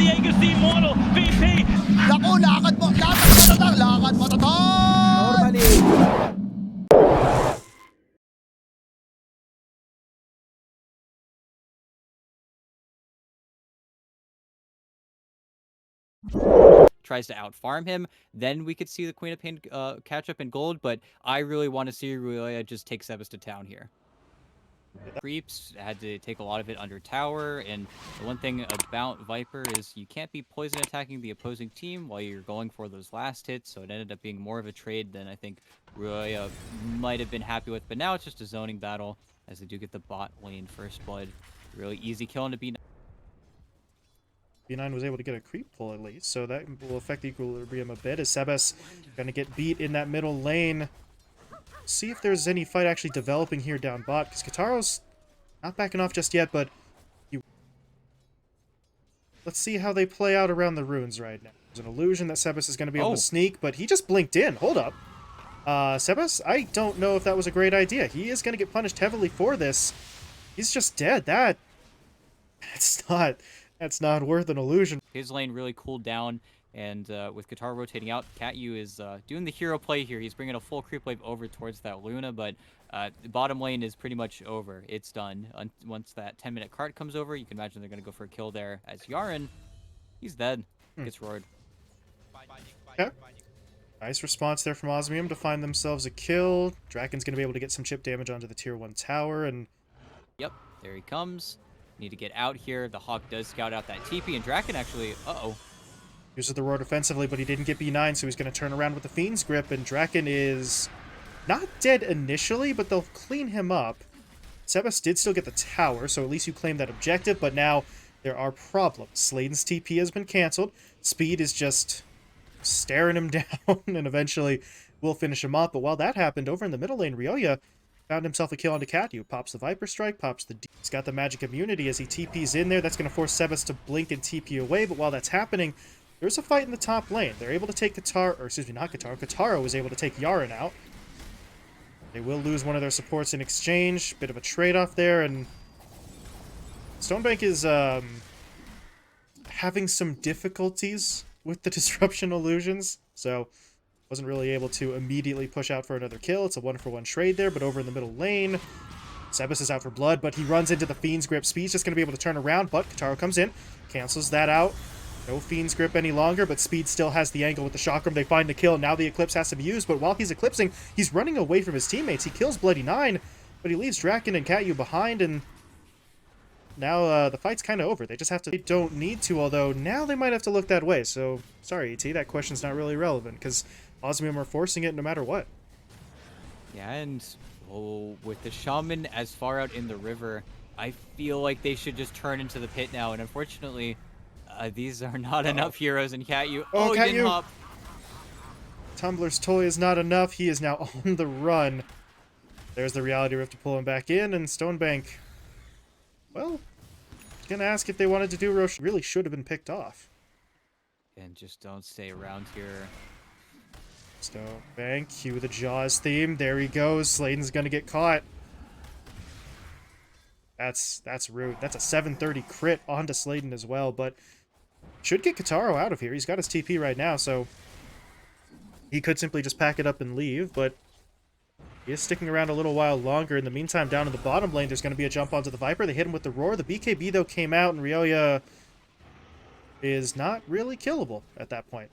Diego's the immortal VP. Naku, lakad matatag, lakad matatag! Normally. Tries to out-farm him, then we could see the Queen of Pain catch up in gold, but I really want to see Rulia just take Sebas to town here. Creeps had to take a lot of it under tower, and the one thing about Viper is you can't be poison attacking the opposing team while you're going for those last hits, so it ended up being more of a trade than I think Rulia might have been happy with, but now it's just a zoning battle as they do get the bot lane first blood. Really easy kill into B9. B9 was able to get a creep pull at least, so that will affect the equilibrium a bit as Sebas going to get beat in that middle lane. See if there's any fight actually developing here down bot, because Kataro's not backing off just yet, but let's see how they play out around the runes right now. There's an illusion that Sebas is going to be able to sneak, but he just blinked in. Hold up. Sebas, I don't know if that was a great idea. He is going to get punished heavily for this. He's just dead. That's not worth an illusion. His lane really cooled down, and with Katara rotating out, Catyu is doing the hero play here. He's bringing a full creep wave over towards that Luna, but the bottom lane is pretty much over. It's done. Once that 10-minute cart comes over, you can imagine they're going to go for a kill there, as Yaren, he's dead. Gets roared. Okay. Nice response there from Osmium to find themselves a kill. Draken's going to be able to get some chip damage onto the tier 1 tower, and... Yep, there he comes. Need to get out here. The Hawk does scout out that TP, and Draken actually... uses the roar defensively, but he didn't get B9, so he's going to turn around with the Fiend's Grip, and Draken is not dead initially, but they'll clean him up. Sebas did still get the tower, so at least you claim that objective, but now there are problems. Sladen's TP has been canceled. Speed is just staring him down, and eventually will finish him up. But while that happened, over in the middle lane, Ryoya found himself a kill onto Catyu. Pops the Viper Strike, pops the D. He's got the magic immunity as he TP's in there. That's going to force Sebas to blink and TP away, but while that's happening, there's a fight in the top lane. They're able to take Katara, or excuse me, not Katara. Katara was able to take Yaren out. They will lose one of their supports in exchange. Bit of a trade-off there, and Stonebank is having some difficulties with the disruption illusions, so wasn't really able to immediately push out for another kill. It's a 1-for-1 trade there, but over in the middle lane, Sebas is out for blood, but he runs into the Fiend's Grip. Speed's just going to be able to turn around, but Katara comes in, cancels that out. No Fiend's Grip any longer, but Speed still has the angle with the Chakram. They find the kill. Now the Eclipse has to be used, but while he's eclipsing, he's running away from his teammates. He kills Bloody 9, but he leaves Draken and Catyu behind, and now the fight's kind of over. They just have to... They don't need to, although now they might have to look that way. So, sorry, ET, that question's not really relevant, because Osmium are forcing it no matter what. Yeah, and with the Shaman as far out in the river, I feel like they should just turn into the pit now, and unfortunately... these are not enough heroes in Catyu. Oh, he didn't hop. Tumblr's toy is not enough. He is now on the run. There's the Reality Rift to pull him back in, and Stonebank, well, gonna ask if they wanted to do Roche. Really should have been picked off. And just don't stay around here. Stonebank, cue the Jaws theme. There he goes. Sladen's gonna get caught. That's rude. That's a 730 crit onto Sladen as well, but should get Kataro out of here. He's got his TP right now, so he could simply just pack it up and leave, but he is sticking around a little while longer. In the meantime, down in the bottom lane, there's going to be a jump onto the Viper. They hit him with the Roar. The BKB, though, came out, and Ryoya is not really killable at that point.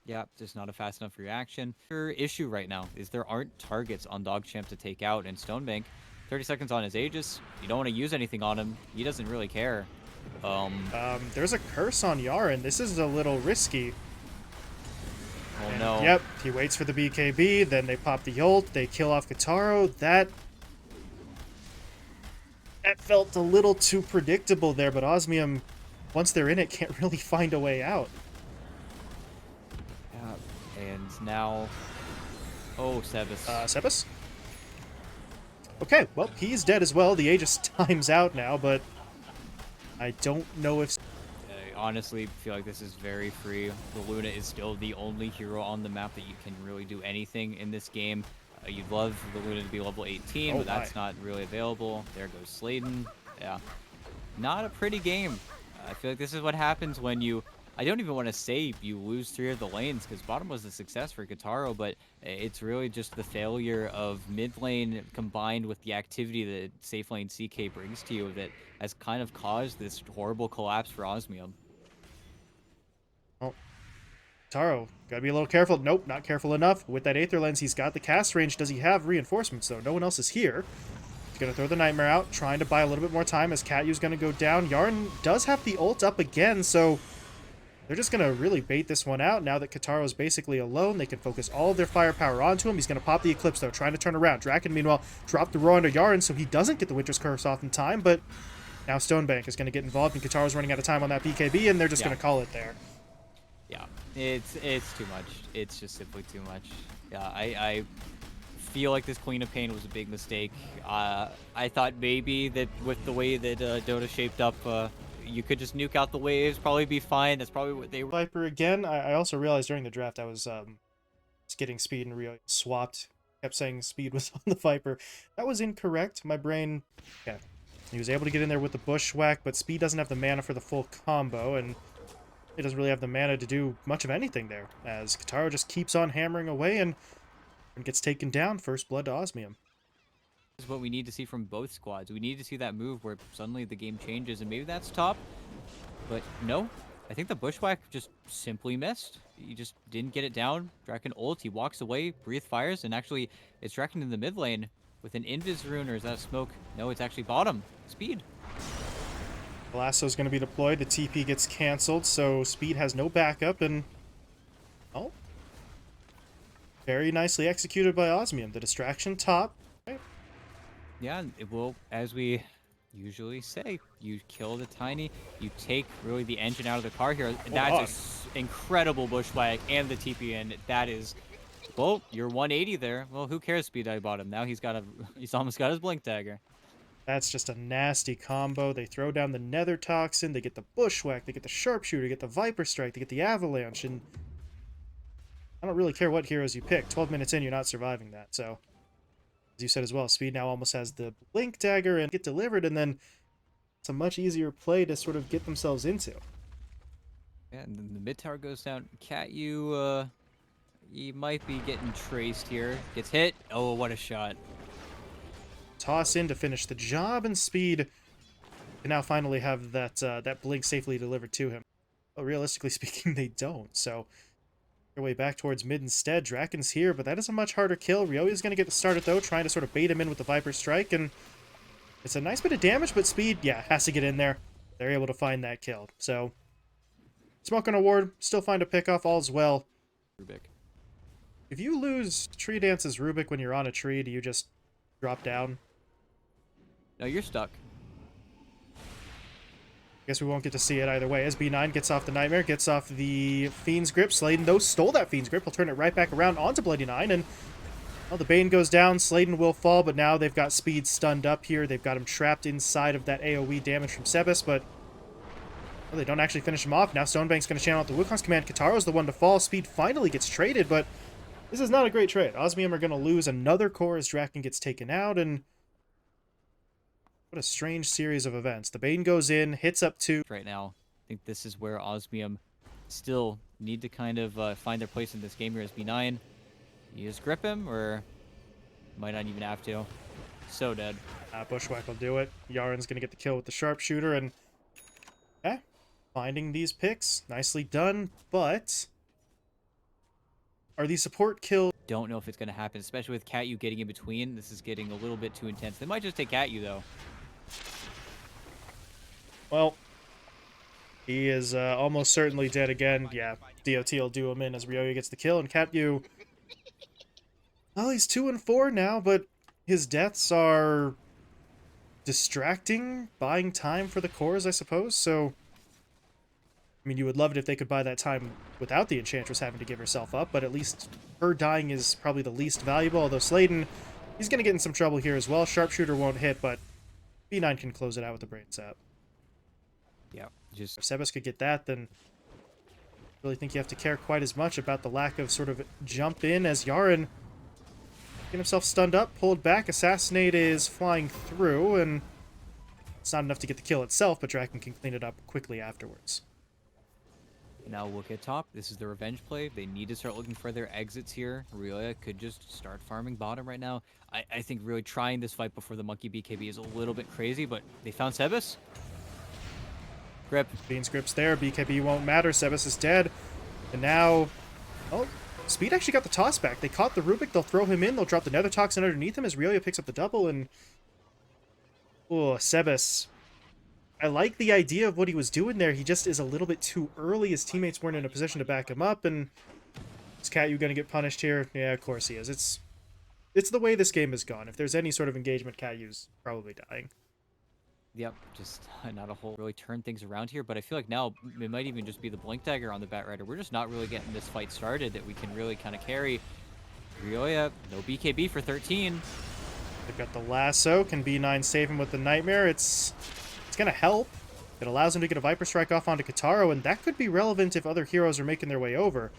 Yeah, just not a fast enough reaction. Your issue right now is there aren't targets on DogChamp to take out, and Stonebank, 30 seconds on his Aegis. You don't want to use anything on him. He doesn't really care. There's a curse on Yaren. This is a little risky. Oh, and, no. Yep, he waits for the BKB, then they pop the ult, they kill off Kataro. That felt a little too predictable there, but Osmium, once they're in it, can't really find a way out. Yeah, and now... Oh, Sebas. Sebas? Okay, well, he's dead as well. The Aegis time's out now, but I don't know if... I honestly feel like this is very free. The Luna is still the only hero on the map that you can really do anything in this game. You'd love the Luna to be level 18, but that's not really available. There goes Sladen. Yeah. Not a pretty game. I feel like this is what happens when you, I don't even want to say you lose 3 of the lanes, because bottom was a success for Kataro, but it's really just the failure of mid lane combined with the activity that safe lane CK brings to you that has kind of caused this horrible collapse for Osmium. Oh, Taro, gotta be a little careful. Nope, not careful enough. With that Aether Lens, he's got the cast range. Does he have reinforcements, though? No one else is here. He's gonna throw the Nightmare out, trying to buy a little bit more time as Katyu's gonna go down. Yarn does have the ult up again, so they're just gonna really bait this one out. Now that Kataro is basically alone, they can focus all of their firepower onto him. He's gonna pop the Eclipse, though, trying to turn around. Draken, meanwhile, dropped the roar onto Yarn, so he doesn't get the Winter's Curse off in time, but now Stonebank is gonna get involved, and Kataro's running out of time on that BKB, and they're just gonna call it there. Yeah, it's too much. It's just simply too much. Yeah, I feel like this Queen of Pain was a big mistake. I thought maybe that with the way that Dota shaped up, you could just nuke out the waves, probably be fine. That's probably what they were. Viper again. I also realized during the draft I was just getting Speed and Rio swapped. Kept saying Speed was on the Viper. That was incorrect. My brain... Yeah. He was able to get in there with the Bushwhack, but Speed doesn't have the mana for the full combo, and he doesn't really have the mana to do much of anything there, as Kataro just keeps on hammering away and gets taken down. First blood to Osmium. This is what we need to see from both squads. We need to see that move where suddenly the game changes, and maybe that's top. But no, I think the Bushwhack just simply missed. He just didn't get it down. Draken ult, he walks away, Breathe fires, and actually it's Draken in the mid lane with an Invis rune, or is that smoke? No, it's actually bottom. Speed. Lasso's going to be deployed. The TP gets canceled, so Speed has no backup, and... Oh. Very nicely executed by Osmium. The distraction top. Right. Yeah, it will, as we usually say, you kill the Tiny, you take really the engine out of the car here. That's an incredible Bushwhack and the TP in. That is, well, you're 180 there. Well, who cares, Speed I bought him. Now he's almost got his Blink Dagger. That's just a nasty combo. They throw down the Nether Toxin, they get the Bushwhack, they get the Sharpshooter, they get the Viper Strike, they get the Avalanche, and I don't really care what heroes you pick. 12 minutes in, you're not surviving that, so... As you said as well, Speed now almost has the Blink Dagger and get delivered, and then it's a much easier play to sort of get themselves into. Yeah, and then the mid tower goes down. Katyu, he might be getting traced here. Gets hit. Oh, what a shot. Toss in to finish the job, and Speed can now finally have that that Blink safely delivered to him. Well, realistically speaking, they don't, so... Their way back towards mid instead. Draken's here, but that is a much harder kill. Ryoya's going to get started, though, trying to sort of bait him in with the Viper Strike, and it's a nice bit of damage, but Speed, yeah, has to get in there. They're able to find that kill. So, Smoke on a ward, still find a pick-off, all's well. Rubik. If you lose Tree Dance's Rubik when you're on a tree, do you just drop down? No, you're stuck. Guess we won't get to see it either way. As B9 gets off the Nightmare, gets off the Fiend's Grip. Sladen, though, stole that Fiend's Grip. He'll turn it right back around onto Bloody 9, and well, the Bane goes down. Sladen will fall, but now they've got Speed stunned up here. They've got him trapped inside of that AoE damage from Sebas, but well, they don't actually finish him off. Now Stonebank's going to channel out the Wukong's command. Kataro's the one to fall. Speed finally gets traded, but this is not a great trade. Osmium are going to lose another core as Draken gets taken out, and what a strange series of events. The Bane goes in, hits up 2. Right now, I think this is where Osmium still need to kind of find their place in this game here as B9. You just grip him, or might not even have to. So dead. Bushwhack will do it. Yaren's going to get the kill with the Sharpshooter, and finding these picks. Nicely done, but are these support kills? Don't know if it's going to happen, especially with Katyu getting in between. This is getting a little bit too intense. They might just take Katyu, though. Well, he is almost certainly dead again. Yeah, DOT will do him in as Ryoya gets the kill, and Katyu, well, he's 2 and 4 now, but his deaths are distracting, buying time for the cores, I suppose, so... I mean, you would love it if they could buy that time without the Enchantress having to give herself up, but at least her dying is probably the least valuable, although Sladen, he's going to get in some trouble here as well. Sharpshooter won't hit, but B9 can close it out with the Brain Sap. Yeah, just... If Sebas could get that, then I really think you have to care quite as much about the lack of sort of jump in as Yaren getting himself stunned up, pulled back. Assassinate is flying through, and It's not enough to get the kill itself, but Draken can clean it up quickly afterwards. Now look at top. This is the revenge play. They need to start looking for their exits here. Aurelia could just start farming bottom right now. I think really trying this fight before the monkey BKB is a little bit crazy, but they found Sebas. Grip. Beans grips there. BKB won't matter. Sebas is dead. And now... Oh, Speed actually got the toss back. They caught the Rubik. They'll throw him in. They'll drop the Nether Toxin underneath him as Aurelia picks up the double. And... Oh, Sebas. I like the idea of what he was doing there. He just is a little bit too early. His teammates weren't in a position to back him up. And is KatU going to get punished here? Yeah, of course he is. It's the way this game has gone. If there's any sort of engagement, KatU's probably dying. Yep, just not a whole really turn things around here, but I feel like now it might even just be the Blink Dagger on the Bat Rider. We're just not really getting this fight started that we can really kind of carry. Rioya, no BKB for 13. They've got the lasso. Can B9 save him with the Nightmare? It's going to help. It allows him to get a Viper Strike off onto Kataro, and that could be relevant if other heroes are making their way over.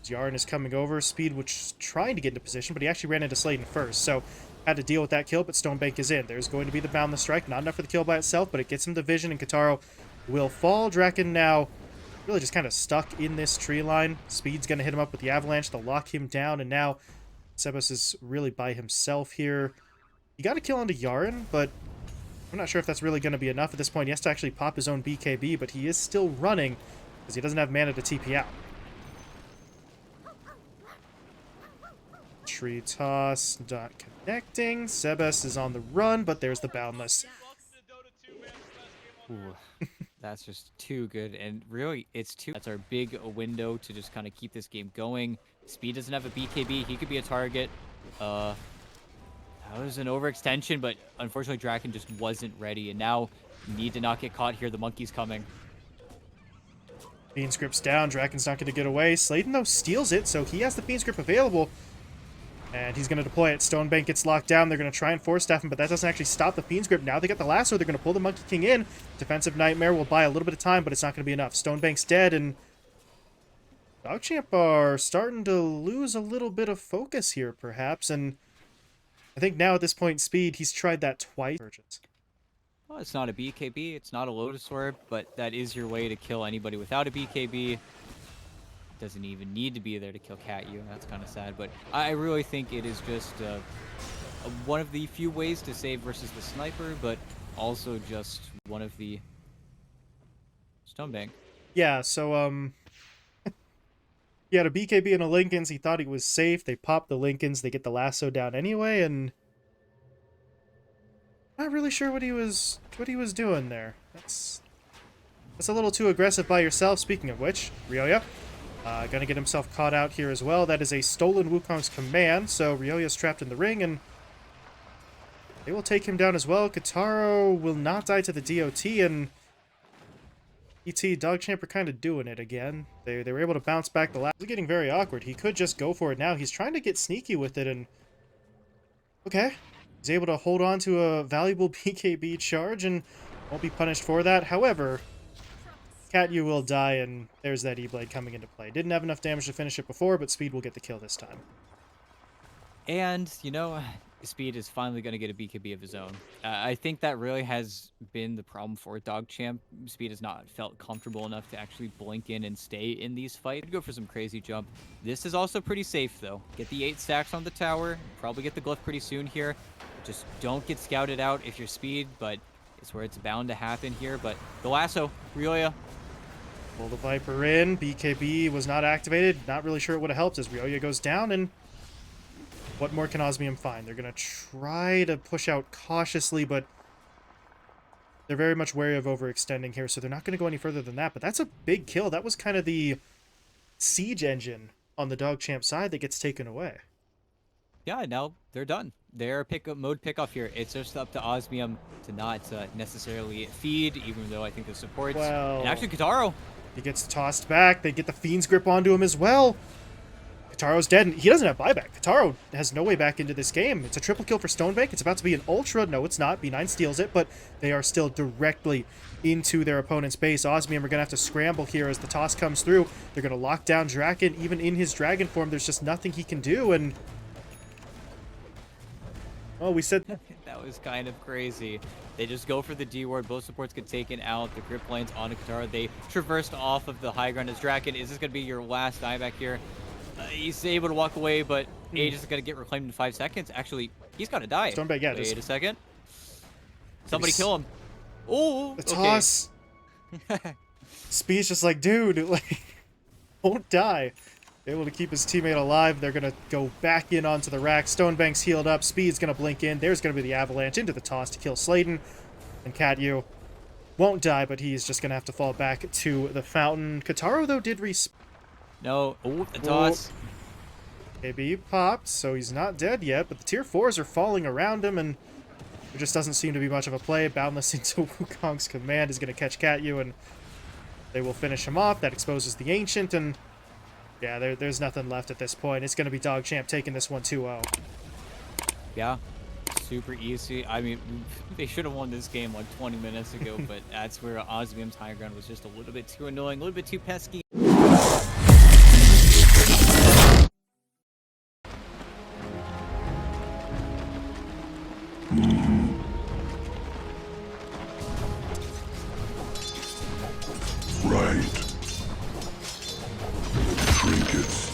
Yarn is coming over. Speed was trying to get into position, but he actually ran into Sladen first, so had to deal with that kill, but Stonebank is in. There's going to be the Boundless Strike. Not enough for the kill by itself, but it gets him the vision, and Kataro will fall. Draken now really just kind of stuck in this tree line. Speed's going to hit him up with the Avalanche. They'll lock him down, and now Sebas is really by himself here. He got a kill onto Yaren, but I'm not sure if that's really going to be enough at this point. He has to actually pop his own BKB, but he is still running because he doesn't have mana to TP out. Tree toss, not connecting. Sebas is on the run, but there's the Boundless. Ooh, that's just too good, and really, that's our big window to just kind of keep this game going. Speed doesn't have a BKB. He could be a target. That was an overextension, but unfortunately, Draken just wasn't ready, and now need to not get caught here. The monkey's coming. Fiend's Grip's down. Draken's not going to get away. Sladen, though, steals it, so he has the Fiend's Grip available. And he's going to deploy it. Stonebank gets locked down. They're going to try and force staff him, but that doesn't actually stop the Fiend's Grip. Now they got the lasso. They're going to pull the Monkey King in. Defensive Nightmare will buy a little bit of time, but it's not going to be enough. Stonebank's dead, and DogChamp are starting to lose a little bit of focus here, perhaps. And I think now at this point, Speed, he's tried that twice. Well, it's not a BKB. It's not a Lotus Orb, but that is your way to kill anybody without a BKB. Doesn't even need to be there to kill KatU. That's kind of sad, but I really think it is just one of the few ways to save versus the sniper, but also just one of the Stonebank. Yeah, so he had a BKB and a Lincolns. He thought he was safe. They pop the Lincolns. They get the lasso down anyway, and not really sure what he was doing there. That's a little too aggressive by yourself. Speaking of which, Rioya gonna get himself caught out here as well. That is a stolen Wukong's command, so Rioya's trapped in the ring, and they will take him down as well. Kataro will not die to the DOT, and DogChamp are kind of doing it again. They were able to bounce back the last. It's getting very awkward. He could just go for it now. He's trying to get sneaky with it, and okay. He's able to hold on to a valuable BKB charge and won't be punished for that. However, KatU will die, and there's that E-Blade coming into play. Didn't have enough damage to finish it before, but Speed will get the kill this time. And, you know, Speed is finally going to get a BKB of his own. I think that really has been the problem for DogChamp. Speed has not felt comfortable enough to actually blink in and stay in these fights. Go for some crazy jump. This is also pretty safe, though. Get the 8 stacks on the tower. Probably get the glyph pretty soon here. Just don't get scouted out if you're Speed, but it's where it's bound to happen here. But the lasso, Rioya. Pull the Viper in. BKB was not activated. Not really sure it would have helped as Rioya goes down, and what more can Osmium find? They're going to try to push out cautiously, but they're very much wary of overextending here, so they're not going to go any further than that. But that's a big kill. That was kind of the siege engine on the DogChamp side that gets taken away. Yeah, now they're done. Their mode pickoff here. It's just up to Osmium to not necessarily feed, even though I think the supports. Well, and actually, Kataro. He gets tossed back. They get the Fiend's Grip onto him as well. Kataro's dead, and he doesn't have buyback. Kataro has no way back into this game. It's a triple kill for Stonebank. It's about to be an Ultra. No, it's not. B9 steals it, but they are still directly into their opponent's base. Osmium are going to have to scramble here as the toss comes through. They're going to lock down Draken. Even in his dragon form, there's just nothing he can do, and Oh, we said That was kind of crazy. They just go for the D ward. Both supports get taken out. The grip lanes onto Katara. They traversed off of the high ground as Draken. Is this going to be your last dieback here? He's able to walk away, but Age is going to get reclaimed in 5 seconds. Actually, he's got to die. Stormbank, yeah. Wait a second. Somebody kill him. Oh, the toss. Speed's just like, dude, like, won't die. Able to keep his teammate alive. They're going to go back in onto the rack. Stonebank's healed up. Speed's going to blink in. There's going to be the avalanche into the toss to kill Sladen. And Katyu won't die, but he's just going to have to fall back to the fountain. Kataro, though, did respawn. No. Oh, the toss. Maybe popped, so he's not dead yet, but the tier 4s are falling around him, and there just doesn't seem to be much of a play. Boundless into Wukong's command is going to catch Katyu, and they will finish him off. That exposes the Ancient, and yeah, there's nothing left at this point. It's going to be DogChamp taking this one 2-0. Yeah, super easy. I mean, they should have won this game like 20 minutes ago, but that's where Osmium's high ground was just a little bit too annoying, a little bit too pesky. Right. Trinkets.